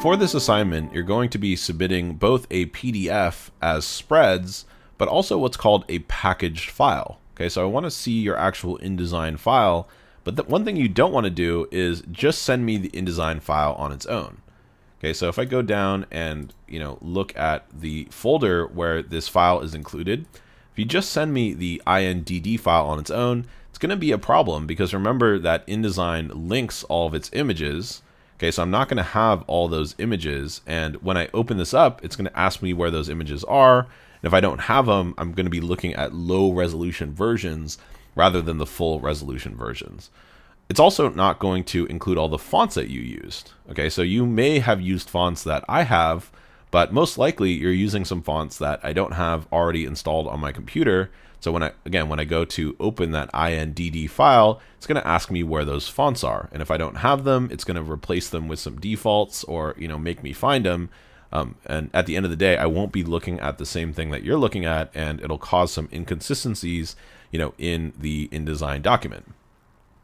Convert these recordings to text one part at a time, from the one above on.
For this assignment, you're going to be submitting both a PDF as spreads, but also what's called a packaged file. Okay, so I want to see your actual InDesign file, but the one thing you don't want to do is just send me the InDesign file on its own. Okay, so if I go down and look at the folder where this file is included, if you just send me the INDD file on its own, it's going to be a problem because remember that InDesign links all of its images. Okay, so I'm not going to have all those images, and when I open this up, it's going to ask me where those images are. And if I don't have them, I'm going to be looking at low resolution versions rather than the full resolution versions. It's also not going to include all the fonts that you used. Okay, so you may have used fonts that I have, but most likely you're using some fonts that I don't have already installed on my computer. So when I go to open that INDD file, it's going to ask me where those fonts are. And if I don't have them, it's going to replace them with some defaults or make me find them. And at the end of the day, I won't be looking at the same thing that you're looking at, and it'll cause some inconsistencies in the InDesign document.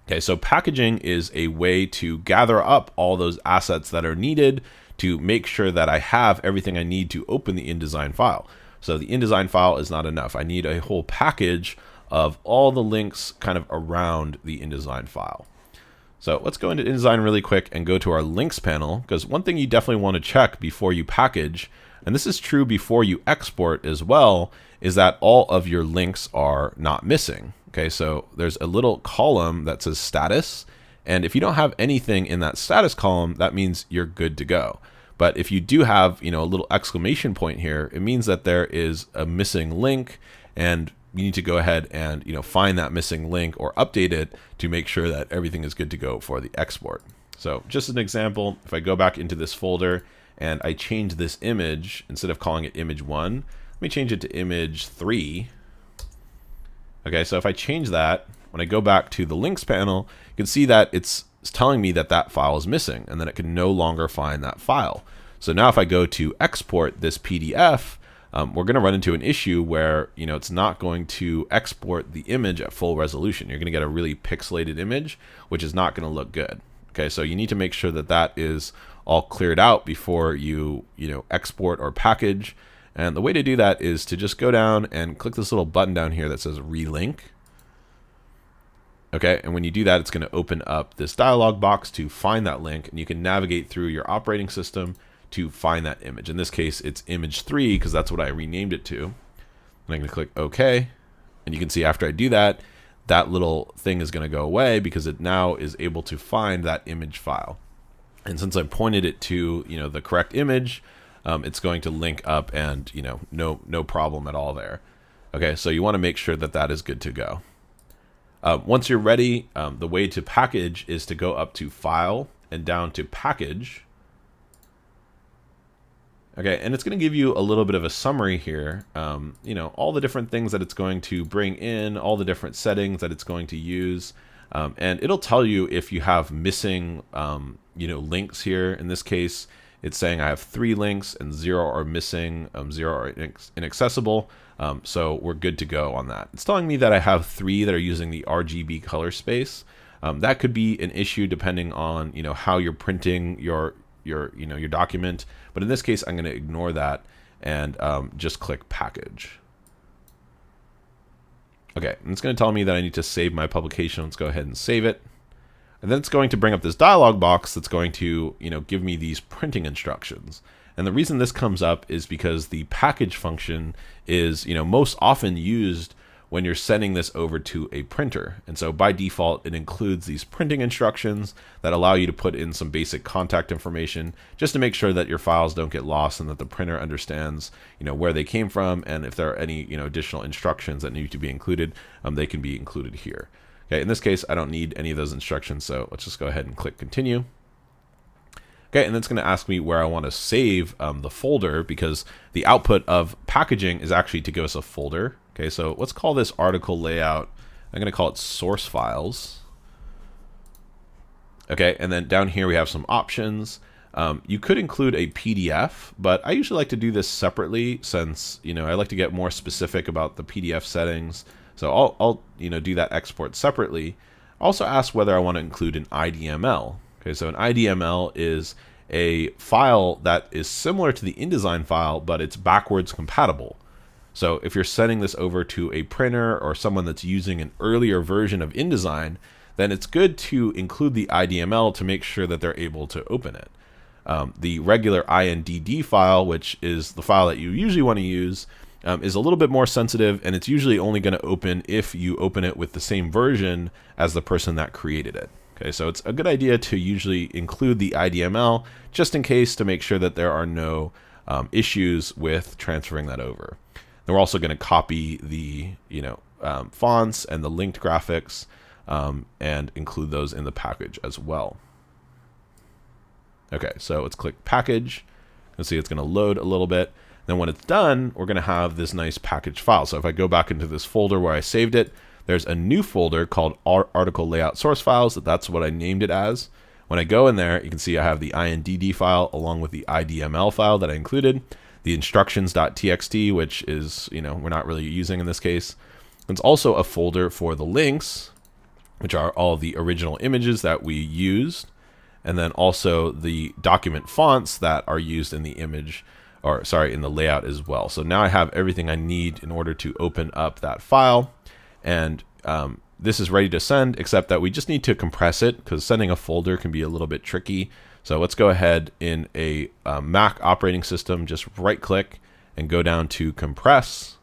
Okay, so packaging is a way to gather up all those assets that are needed to make sure that I have everything I need to open the InDesign file. So the InDesign file is not enough. I need a whole package of all the links kind of around the InDesign file. So let's go into InDesign really quick and go to our links panel, because one thing you definitely want to check before you package, and this is true before you export as well, is that all of your links are not missing. Okay, so there's a little column that says status, and if you don't have anything in that status column, that means you're good to go. But if you do have a little exclamation point here, it means that there is a missing link, and you need to go ahead and find that missing link or update it to make sure that everything is good to go for the export. So just an example, if I go back into this folder and I change this image, instead of calling it image 1, let me change it to image 3. Okay, so if I change that, when I go back to the links panel, you can see that it's telling me that that file is missing and that it can no longer find that file. So now if I go to export this PDF, we're going to run into an issue where it's not going to export the image at full resolution. You're going to get a really pixelated image, which is not going to look good. Okay, so you need to make sure that that is all cleared out before you export or package. And the way to do that is to just go down and click this little button down here that says relink. Okay, and when you do that, it's going to open up this dialog box to find that link, and you can navigate through your operating system to find that image. In this case, it's image 3 because that's what I renamed it to. And I'm going to click OK, and you can see after I do that, that little thing is going to go away because it now is able to find that image file. And since I pointed it to the correct image, it's going to link up and no problem at all there. Okay, so you want to make sure that that is good to go. Once you're ready, the way to package is to go up to File and down to Package. Okay, and it's going to give you a little bit of a summary here. All the different things that it's going to bring in, all the different settings that it's going to use, and it'll tell you if you have missing, links here. In this case, it's saying I have 3 links and 0 are missing, 0 are inaccessible. So we're good to go on that. It's telling me that I have 3 that are using the RGB color space. That could be an issue depending on how you're printing your document. But in this case, I'm going to ignore that and just click package. Okay, and it's going to tell me that I need to save my publication. Let's go ahead and save it. And then it's going to bring up this dialog box that's going to give me these printing instructions. And the reason this comes up is because the package function is most often used when you're sending this over to a printer. And so by default, it includes these printing instructions that allow you to put in some basic contact information just to make sure that your files don't get lost and that the printer understands where they came from, and if there are any additional instructions that need to be included, they can be included here. Okay, in this case, I don't need any of those instructions, so let's just go ahead and click continue. Okay, and then it's going to ask me where I want to save the folder, because the output of packaging is actually to give us a folder. Okay, so let's call this article layout, I'm going to call it source files. Okay, and then down here we have some options. You could include a PDF, but I usually like to do this separately since I like to get more specific about the PDF settings. So I'll do that export separately. Also ask whether I want to include an IDML. Okay, so an IDML is a file that is similar to the InDesign file, but it's backwards compatible. So if you're sending this over to a printer or someone that's using an earlier version of InDesign, then it's good to include the IDML to make sure that they're able to open it. The regular INDD file, which is the file that you usually want to use, is a little bit more sensitive, and it's usually only going to open if you open it with the same version as the person that created it. Okay, so it's a good idea to usually include the IDML just in case, to make sure that there are no issues with transferring that over. Then we're also going to copy the fonts and the linked graphics and include those in the package as well. Okay, so let's click package. You'll see it's going to load a little bit. Then when it's done, we're going to have this nice package file. So if I go back into this folder where I saved it, there's a new folder called article layout source files. That's what I named it as. When I go in there, you can see I have the INDD file along with the IDML file that I included, the instructions.txt, which is, we're not really using in this case. There's also a folder for the links, which are all the original images that we used, and then also the document fonts that are used in the image, in the layout as well. So now I have everything I need in order to open up that file, and this is ready to send, except that we just need to compress it because sending a folder can be a little bit tricky. So let's go ahead in a Mac operating system, just right click and go down to compress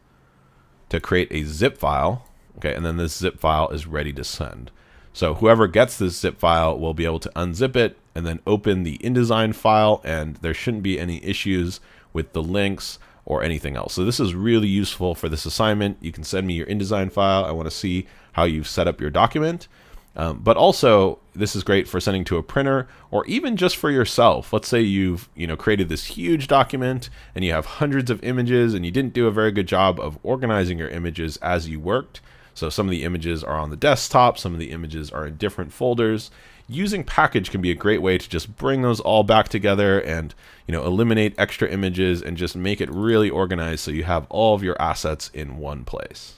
to create a zip file. Okay, and then this zip file is ready to send. So whoever gets this zip file will be able to unzip it and then open the InDesign file, and there shouldn't be any issues with the links or anything else. So this is really useful for this assignment. You can send me your InDesign file. I want to see how you've set up your document. But also, this is great for sending to a printer or even just for yourself. Let's say you've created this huge document and you have hundreds of images and you didn't do a very good job of organizing your images as you worked. So some of the images are on the desktop, some of the images are in different folders. Using package can be a great way to just bring those all back together and eliminate extra images and just make it really organized so you have all of your assets in one place.